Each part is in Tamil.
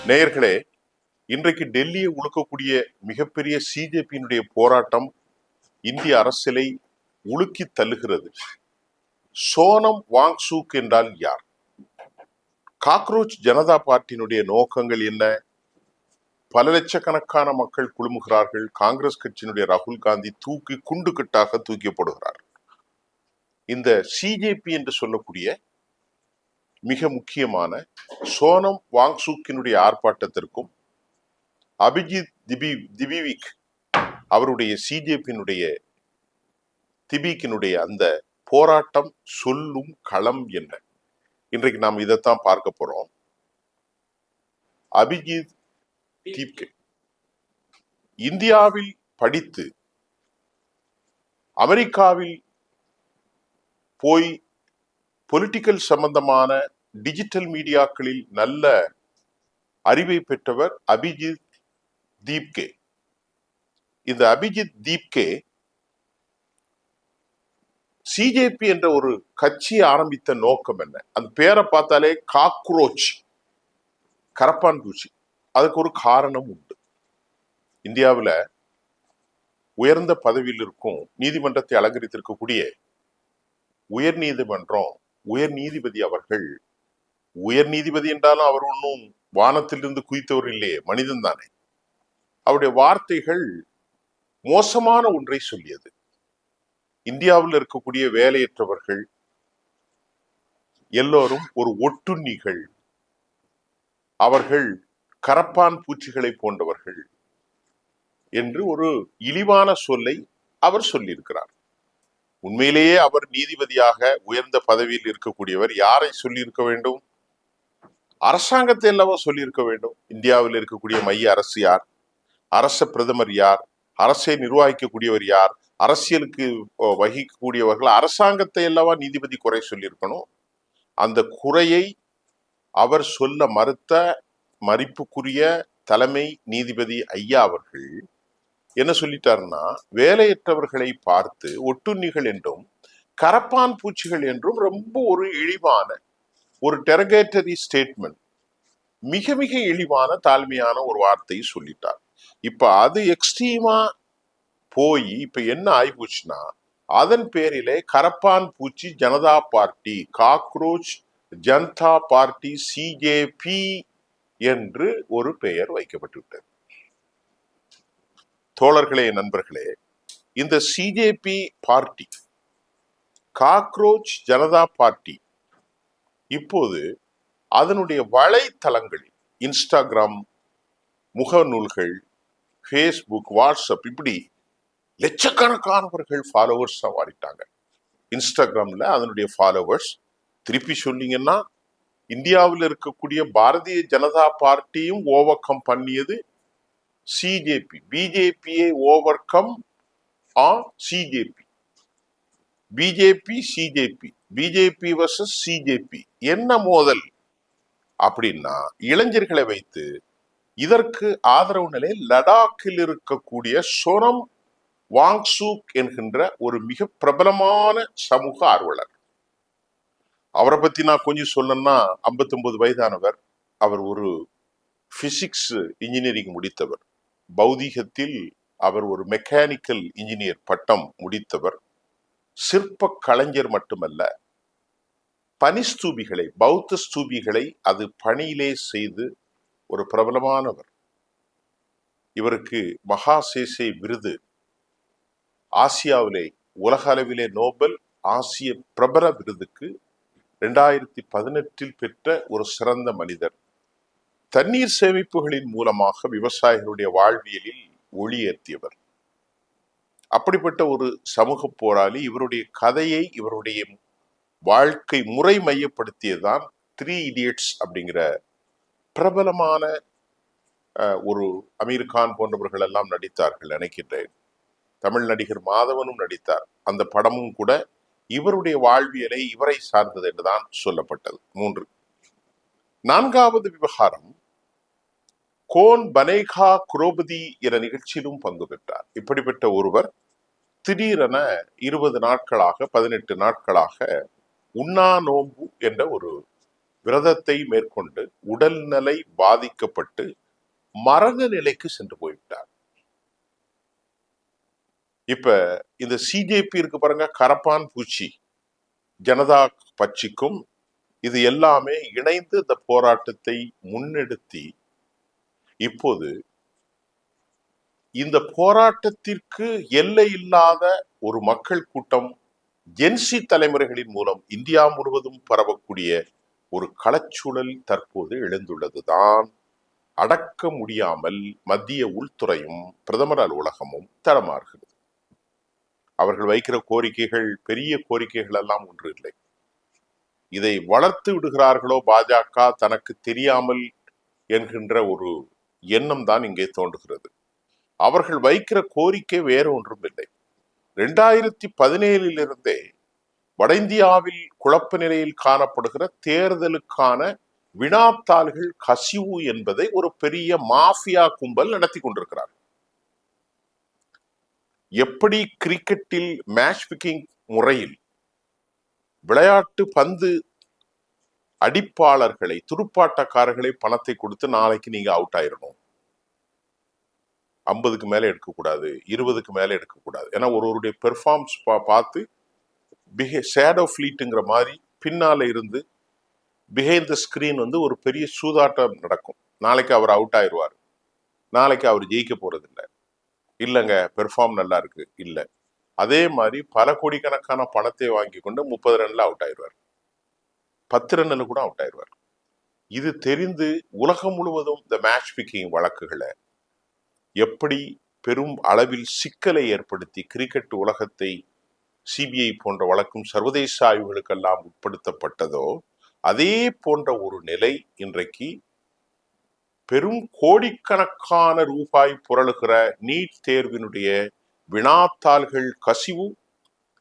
நேயர்களே, இன்றைக்கு டெல்லியை உலுக்கக்கூடிய மிகப்பெரிய சிஜேபியினுடைய போராட்டம் இந்திய அரசியலை உலுக்கி தள்ளுகிறது. சோனம் வாங்சூக் என்றால் யார்? காக்ரோச் ஜனதா பார்ட்டியினுடைய நோக்கங்கள் என்ன? பல லட்சக்கணக்கான மக்கள் குழுமுகிறார்கள். காங்கிரஸ் கட்சியினுடைய ராகுல் காந்தி குண்டு கட்டாக தூக்கப்படுகிறார். இந்த சிஜேபி என்று சொல்லக்கூடிய மிக முக்கியமான சோனம் வாங்சூக்கினுடைய ஆர்ப்பாட்டத்திற்கும் அபிஜித் திபிவிக் அவருடைய சிஜேபியினுடைய திபிக்கினுடைய அந்த போராட்டம் சொல்லும் களம் என்ன? இன்றைக்கு நாம் இதைத்தான் பார்க்க போறோம். அபிஜித் தீப்கே இந்தியாவில் படித்து அமெரிக்காவில் போய் பொலிட்டிக்கல் சம்பந்தமான டிஜிட்டல் மீடியாக்களில் நல்ல அறிவை பெற்றவர் அபிஜித் தீப்கே. இந்த அபிஜித் தீப்கே சிஜேபி என்ற ஒரு கட்சி ஆரம்பித்த நோக்கம் என்ன? அந்த பேரை பார்த்தாலே காக்ரோச், கரப்பான் பூச்சி. அதுக்கு ஒரு காரணம் உண்டு. இந்தியாவில் உயர்ந்த பதவியில் இருக்கும் நீதிமன்றத்தை அலங்கரித்திருக்கக்கூடிய உயர் நீதிமன்றம் உயர் நீதிபதி அவர்கள், உயர் நீதிபதி என்றாலும் அவர் ஒன்றும் வானத்திலிருந்து குதித்தவர் இல்லையே, மனிதன் தானே. அவருடைய வார்த்தைகள் மோசமான ஒன்றை சொல்லியது. இந்தியாவில் இருக்கக்கூடிய வேலையற்றவர்கள் எல்லோரும் ஒரு ஒட்டுண்ணிகள், அவர்கள் கரப்பான் பூச்சிகளை போன்றவர்கள் என்று ஒரு இழிவான சொல்லை அவர் சொல்லியிருக்கிறார். உண்மையிலேயே அவர் நீதிபதியாக உயர்ந்த பதவியில் இருக்கக்கூடியவர். யாரை சொல்லியிருக்க வேண்டும்? அரசாங்கத்தை அல்லவா சொல்லியிருக்க வேண்டும். இந்தியாவில் இருக்கக்கூடிய மைய அரசு யார்? அரச பிரதமர் யார்? அரசை நிர்வகிக்கக்கூடியவர் யார்? அரசியலுக்கு வகிக்கக்கூடியவர்கள் அரசாங்கத்தை அல்லவா நீதிபதி குறை சொல்லியிருக்கணும். அந்த குறையை அவர் சொல்ல மறுத்த மதிப்புக்குரிய தலைமை நீதிபதி ஐயா அவர்கள் என்ன சொல்லிட்டாருன்னா, வேலையற்றவர்களை பார்த்து ஒட்டுண்ணிகள் என்றும் கரப்பான் பூச்சிகள் என்றும் ரொம்ப ஒரு இழிவான ஒரு டெரகேட்டரி ஸ்டேட்மெண்ட், மிக மிக இழிவான தாழ்மையான ஒரு வார்த்தையை சொல்லிட்டார். இப்ப அது எக்ஸ்ட்ரீமா போய் இப்ப என்ன ஆயிப்போச்சுன்னா, அதன் பேரிலே கரப்பான் பூச்சி Janata party, cockroach Janata party CJP என்று ஒரு பெயர் வைக்கப்பட்டுவிட்டது. தோழர்களே, நண்பர்களே, இந்த CJP party, cockroach Janata party இப்போது அதனுடைய வலைத்தளங்களில் இன்ஸ்டாகிராம், முகநூல்கள், ஃபேஸ்புக், வாட்ஸ்அப் இப்படி லட்சக்கணக்கானவர்கள் ஃபாலோவர்ஸா மாறிட்டாங்க. இன்ஸ்டாகிராம்ல அதனுடைய ஃபாலோவர்ஸ், திருப்பி சொன்னீங்கன்னா இந்தியாவில் இருக்கக்கூடிய பாரதிய ஜனதா பார்ட்டியும் ஓவர் கம் பண்ணியது சிஜேபி. பிஜேபியை overcome on CJP. BJP CJP, BJP versus CJP. என்ன மோதல் அப்படின்னா, இளைஞர்களை வைத்து இதற்கு ஆதரவு நிலையில் லடாக்கில் இருக்கக்கூடிய சோனம் வாங்சூக் என்கின்ற ஒரு மிக பிரபலமான சமூக ஆர்வலர். அவரை பத்தி நான் கொஞ்சம் சொல்லணும்னா, 59 வயதானவர். அவர் ஒரு பிசிக்ஸ் இன்ஜினியரிங் முடித்தவர். பௌதீகத்தில் அவர் ஒரு மெக்கானிக்கல் இன்ஜினியர் பட்டம் முடித்தவர். சிற்ப கலைஞர் மட்டுமல்ல, பனிஸ்தூபிகளை, பௌத்த ஸ்தூபிகளை அது பணியிலே செய்து ஒரு பிரபலமானவர். இவருக்கு மகாசேசே விருது, ஆசியாவிலே உலக அளவிலே நோபல் ஆசிய பிரபல விருதுக்கு 2018 பெற்ற ஒரு சிறந்த மனிதர். தண்ணீர் சேமிப்புகளின் மூலமாக விவசாயிகளுடைய வாழ்வியலில் ஒளியேற்றியவர். அப்படிப்பட்ட ஒரு சமூக போராளி. இவருடைய கதையை, இவருடைய வாழ்க்கை முறை மையப்படுத்தியதான் 3 Idiots அப்படிங்கிற பிரபலமான ஒரு அமீர் கான் போன்றவர்கள் எல்லாம் நடித்தார்கள் நினைக்கின்றேன். தமிழ் நடிகர் மாதவனும் நடித்தார். அந்த படமும் கூட இவருடைய வாழ்வியலை, இவரை சார்ந்தது என்றுதான் சொல்லப்பட்டது. 3. 4வது விவகாரம், கோன் பனேகா குரோபதி என்ற நிகழ்ச்சியிலும் பங்கு பெற்றார். இப்படிப்பட்ட ஒருவர் திடீரென 20 நாட்களாக 18 நாட்களாக உண்ணா நோன்பு என்ற ஒரு விரதத்தை மேற்கொண்டு உடல்நிலை பாதிக்கப்பட்டு மரண நிலைக்கு சென்று போய்விட்டார். இப்ப இந்த சிஜேபி இருக்கு பாருங்க, கரப்பான் பூச்சி ஜனதா கட்சிக்கும் இது எல்லாமே இணைந்து இந்த போராட்டத்தை முன்னெடுத்தி இப்போது இந்த போராட்டத்திற்கு எல்லை இல்லாத ஒரு மக்கள் கூட்டம் ஜென்சி தலைமுறைகளின் மூலம் இந்தியா முழுவதும் பரவக்கூடிய ஒரு களச்சூழல் தற்போது எழுந்துள்ளதுதான் அடக்க முடியாமல் மத்திய உள்துறையும் பிரதமர் அலுவலகமும் தடமாறுகிறது. அவர்கள் வைக்கிற கோரிக்கைகள் பெரிய கோரிக்கைகள் எல்லாம் ஒன்று இல்லை. இதை வளர்த்து விடுகிறார்களோ பாஜக தனக்கு தெரியாமல் என்கின்ற ஒரு எண்ணம் தான் இங்கே தோன்றுகிறது. அவர்கள் வைக்கிற கோரிக்கை வேறு ஒன்றும் இல்லை. 2017 வட இந்தியாவில் குழப்ப நிலையில் காணப்படுகிற தேர்தலுக்கான வினாத்தாள்கள் கசிவு என்பதை ஒரு பெரிய மாஃபியா கும்பல் நடத்தி கொண்டிருக்கிறார். எப்படி கிரிக்கெட்டில் மேட்ச் பிக்கிங் முறையில் விளையாட்டு பந்து அடிப்பாளர்களை துடுப்பாட்டக்காரர்களை பணத்தை கொடுத்து நாளைக்கு நீங்க அவுட் ஆயிடணும், 50க்கு மேல எடுக்கக்கூடாது, 20க்கு மேல எடுக்கக்கூடாது, ஏன்னா ஒருவருடைய பெர்ஃபார்மன்ஸ் பார்த்து ஷேடோ ஃபிளீட்டுங்கிற மாதிரி பின்னால இருந்து பிஹைண்ட் த ஸ்கிரீன் ஒரு பெரிய சூதாட்டம் நடக்கும். நாளைக்கு அவர் அவுட் ஆயிடுவார், நாளைக்கு அவர் ஜெயிக்க போறது இல்லை, இல்லைங்க பெர்ஃபார்ம் நல்லா இருக்கு இல்ல. அதே மாதிரி பல கோடிக்கணக்கான பணத்தை வாங்கி கொண்டு 30 ரன்ல அவுட் ஆயிடுவார், 10 ரன்ல கூட அவுட் ஆயிடுவார். இது தெரிந்து உலகம் முழுவதும் இந்த மேட்ச் பிக்கிங் வழக்குகளை எப்படி பெரும் அளவில் சிக்கலை ஏற்படுத்தி கிரிக்கெட் உலகத்தை சிபிஐ போன்ற வழக்கும் சர்வதேச ஆய்வுகளுக்கெல்லாம் உட்படுத்தப்பட்டதோ அதே போன்ற ஒரு நிலை இன்றைக்கு பெரும் கோடிக்கணக்கான ரூபாய் புரளுகிற நீட் தேர்வினுடைய வினாத்தாள்கள் கசிவு,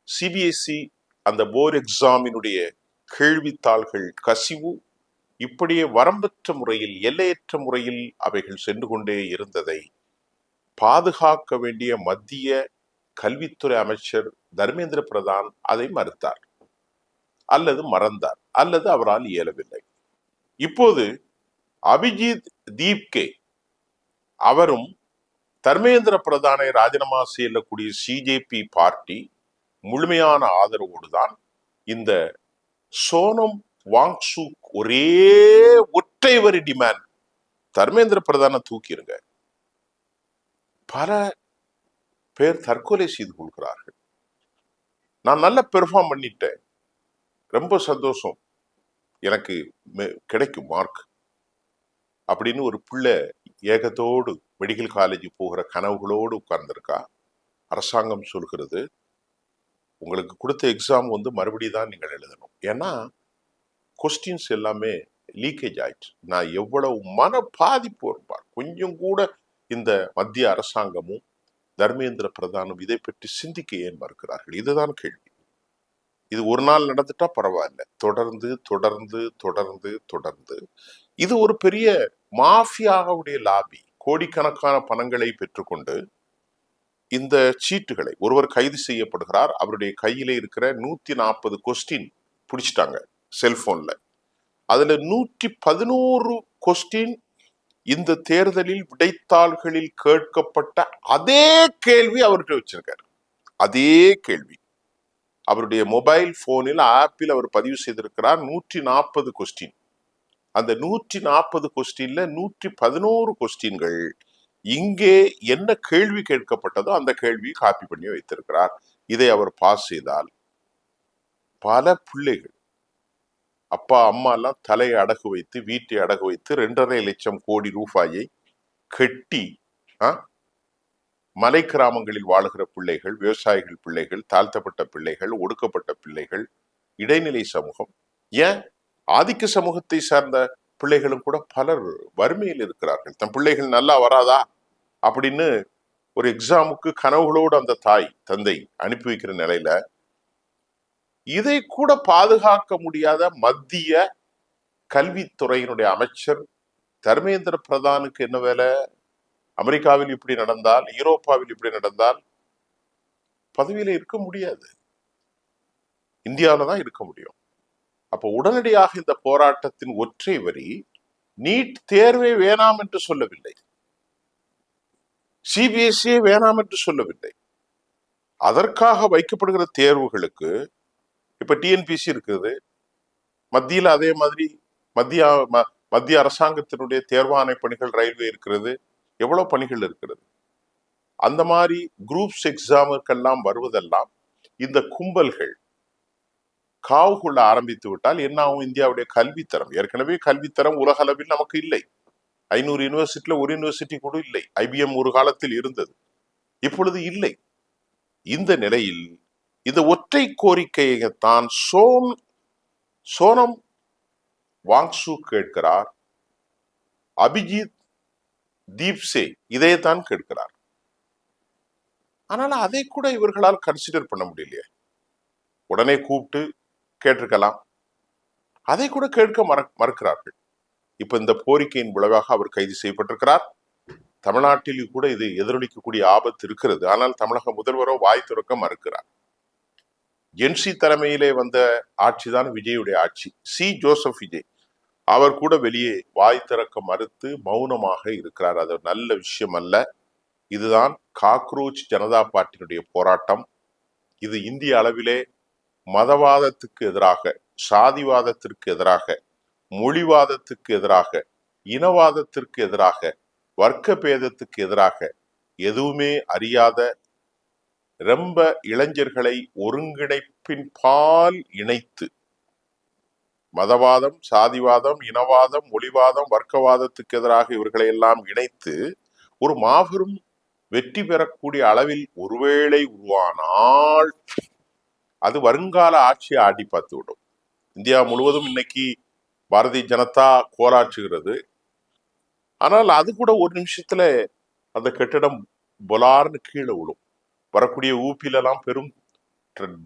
சிபிஎஸ்இ அந்த போர்டு எக்ஸாமினுடைய கேள்வித்தாள்கள் கசிவு, இப்படியே வரம்பற்ற முறையில் எல்லையற்ற முறையில் அவைகள் சென்று கொண்டே இருந்ததை பாதுகாக்க வேண்டிய மத்திய கல்வித்துறை அமைச்சர் தர்மேந்திர பிரதான் அதை மறுத்தார் அல்லது மறந்தார் அல்லது அவரால் இயலவில்லை. இப்போது அபிஜித் தீப்கே அவரும் தர்மேந்திர பிரதானை ராஜினாமா செய்யக்கூடிய சிஜேபி பார்ட்டி முழுமையான ஆதரவோடுதான் இந்த சோனம் வாங்சுக் ஒரே ஒற்றை வரி டிமாண்ட், தர்மேந்திர பிரதானை தூக்கிருங்க. பல பேர் தற்கொலை செய்து கொள்கிறார்கள். நான் நல்ல பெர்ஃபார்ம் பண்ணிட்டேன், ரொம்ப சந்தோஷம், எனக்கு கிடைக்கும் மார்க் அப்படின்னு ஒரு பிள்ளை ஏகத்தோடு மெடிக்கல் காலேஜ் போகிற கனவுகளோடு உட்கார்ந்துருக்கா. அரசாங்கம் சொல்கிறது உங்களுக்கு கொடுத்த எக்ஸாம் மறுபடியும் தான் நீங்கள் எழுதணும், ஏன்னா கொஸ்டின்ஸ் எல்லாமே லீக்கேஜ் ஆயிடுச்சு. நான் எவ்வளவு மன பாதிப்பு வருவார். கொஞ்சம் கூட இந்த மத்திய அரசாங்கமும் தர்மேந்திர பிரதானும் இதை பற்றி சிந்திக்க ஏன் மறுக்கிறார்கள்? இதுதான் கேள்வி. இது ஒரு நாள் நடந்துட்டா பரவாயில்ல, தொடர்ந்து தொடர்ந்து தொடர்ந்து தொடர்ந்து இது ஒரு பெரிய மாஃபியாவுடைய லாபி. கோடிக்கணக்கான பணங்களை பெற்றுக்கொண்டு இந்த சீட்டுகளை ஒருவர் கைது செய்யப்படுகிறார். அவருடைய கையில இருக்கிற 140 கொஸ்டின் பிடிச்சிட்டாங்க செல்போன்ல. அதுல 111 கொஸ்டின் இந்த தேர்தலில் விடைத்தாள்களில் கேட்கப்பட்ட அதே கேள்வி அவர்கிட்ட வச்சிருக்காரு. அதே கேள்வி அவருடைய மொபைல் போனில் ஆப்பில் அவர் பதிவு செய்திருக்கிறார். 140 கொஸ்டின். அந்த 140 கொஸ்டின்ல 111 கொஸ்டின்கள் இங்கே என்ன கேள்வி கேட்கப்பட்டதோ அந்த கேள்வியை காப்பி பண்ணி வைத்திருக்கிறார். இதை அவர் பாஸ் செய்தால் பல பிள்ளைகள் அப்பா அம்மா எல்லாம் தலையை அடகு வைத்து வீட்டை அடகு வைத்து 2.5 லட்சம் கோடி ரூபாயை கட்டி மலை கிராமங்களில் வாழுகிற பிள்ளைகள், விவசாயிகள் பிள்ளைகள், தாழ்த்தப்பட்ட பிள்ளைகள், ஒடுக்கப்பட்ட பிள்ளைகள், இடைநிலை சமூகம், ஏன் ஆதிக்க சமூகத்தை சார்ந்த பிள்ளைகளும் கூட பலர் வறுமையில் இருக்கிறார்கள். தன் பிள்ளைகள் நல்லா வராதா அப்படின்னு ஒரு எக்ஸாமுக்கு கனவுகளோடு அந்த தாய் தந்தை அனுப்பி வைக்கிற நிலையில இதை கூட பாதுகாக்க முடியாத மத்திய கல்வித்துறையினுடைய அமைச்சர் தர்மேந்திர பிரதானுக்கு என்ன வேலை? அமெரிக்காவில் இப்படி நடந்தால், யூரோப்பாவில் இப்படி நடந்தால் பதவியில இருக்க முடியாது, இந்தியாவில தான் இருக்க முடியும். அப்ப உடனடியாக இந்த போராட்டத்தின் ஒற்றை வரி நீட் தேர்வே வேணாம் என்று சொல்லவில்லை, சிபிஎஸ்இ வேணாம் என்று சொல்லவில்லை. அதற்காக வைக்கப்படுகிற தேர்வுகளுக்கு இப்ப டிஎன்பிசி இருக்குது, மத்தியில் அதே மாதிரி மத்திய அரசாங்கத்தினுடைய தேர்வாணை பணிகள், ரயில்வே இருக்கிறது, எவ்வளவு பணிகள் இருக்கிறது. அந்த மாதிரி குரூப்ஸ் எக்ஸாமுக்கெல்லாம் வருவதெல்லாம் இந்த கும்பல்கள் காவு கொள்ள ஆரம்பித்து விட்டால் என்ன ஆகும்? இந்தியாவுடைய கல்வித்தரம், ஏற்கனவே கல்வித்தரம் உலக அளவில் நமக்கு இல்லை. 500 யூனிவர்சிட்டியில ஒரு யூனிவர்சிட்டி கூட இல்லை. ஐபிஎம் ஒரு காலத்தில் இருந்தது, இப்பொழுது இல்லை. இந்த நிலையில் இந்த ஒற்றை கோரிக்கையைத்தான் சோனம் வாங்சு கேட்கிறார், அபிஜித் தீப்சே இதைத்தான் கேட்கிறார். ஆனால் அதை கூட இவர்களால் கன்சிடர் பண்ண முடியலையே. உடனே கூப்பிட்டு கேட்டிருக்கலாம், அதை கூட கேட்க மறுக்கிறார்கள். இப்ப இந்த கோரிக்கையின் விளைவாக அவர் கைது செய்யப்பட்டிருக்கிறார். தமிழ்நாட்டில் கூட இது எதிரொலிக்கக்கூடிய ஆபத்து இருக்கிறது. ஆனால் தமிழக முதல்வரோ வாய் துறக்க மறுக்கிறார். என்சி தலைமையிலே வந்த ஆட்சிதான் விஜயுடைய ஆட்சி. ஜோசப் விஜய் அவர் கூட வெளியே வாய் திறக்க மறுத்து மௌனமாக இருக்கிறார். அது நல்ல விஷயம் அல்ல. இதுதான் காக்ரோச் ஜனதா பார்ட்டியினுடைய போராட்டம். இது இந்திய அளவிலே மதவாதத்துக்கு எதிராக, சாதிவாதத்திற்கு எதிராக, மொழிவாதத்துக்கு எதிராக, இனவாதத்திற்கு எதிராக, வர்க்க பேதத்துக்கு எதிராக எதுவுமே அறியாத ரொம்ப இளைஞர்களை ஒருங்கிணைப்பின் பால் இணைத்து, மதவாதம், சாதிவாதம், இனவாதம், மொழிவாதம், வர்க்கவாதத்துக்கு எதிராக இவர்களை எல்லாம் இணைத்து ஒரு மாபெரும் வெற்றி பெறக்கூடிய அளவில் ஒருவேளை உருவானால் அது வருங்கால ஆட்சியை ஆடி பார்த்து விடும். இந்தியா முழுவதும் இன்னைக்கு பாரதிய ஜனதா கோலாற்றுகிறது. ஆனால் அது கூட ஒரு நிமிஷத்துல அந்த கட்டிடம் பொலார்னு கீழே விடும். வரக்கூடிய ஊப்பிலெல்லாம் பெரும்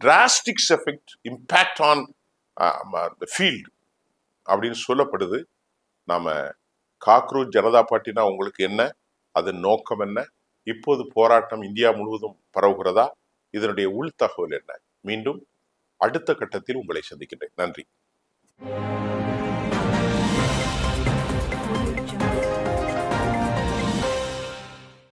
டிராஸ்டிக்ஸ் எஃபெக்ட், இம்பாக்ட் ஆன் ஃபீல்டு அப்படின்னு சொல்லப்படுது. நாம காக்ரோச் ஜனதா பார்ட்டினா உங்களுக்கு என்ன, அதன் நோக்கம் என்ன, இப்போது போராட்டம் இந்தியா முழுவதும் பரவுகிறதா, இதனுடைய உள் தகவல் என்ன? மீண்டும் அடுத்த கட்டத்தில் உங்களை சந்திக்கின்றேன். நன்றி.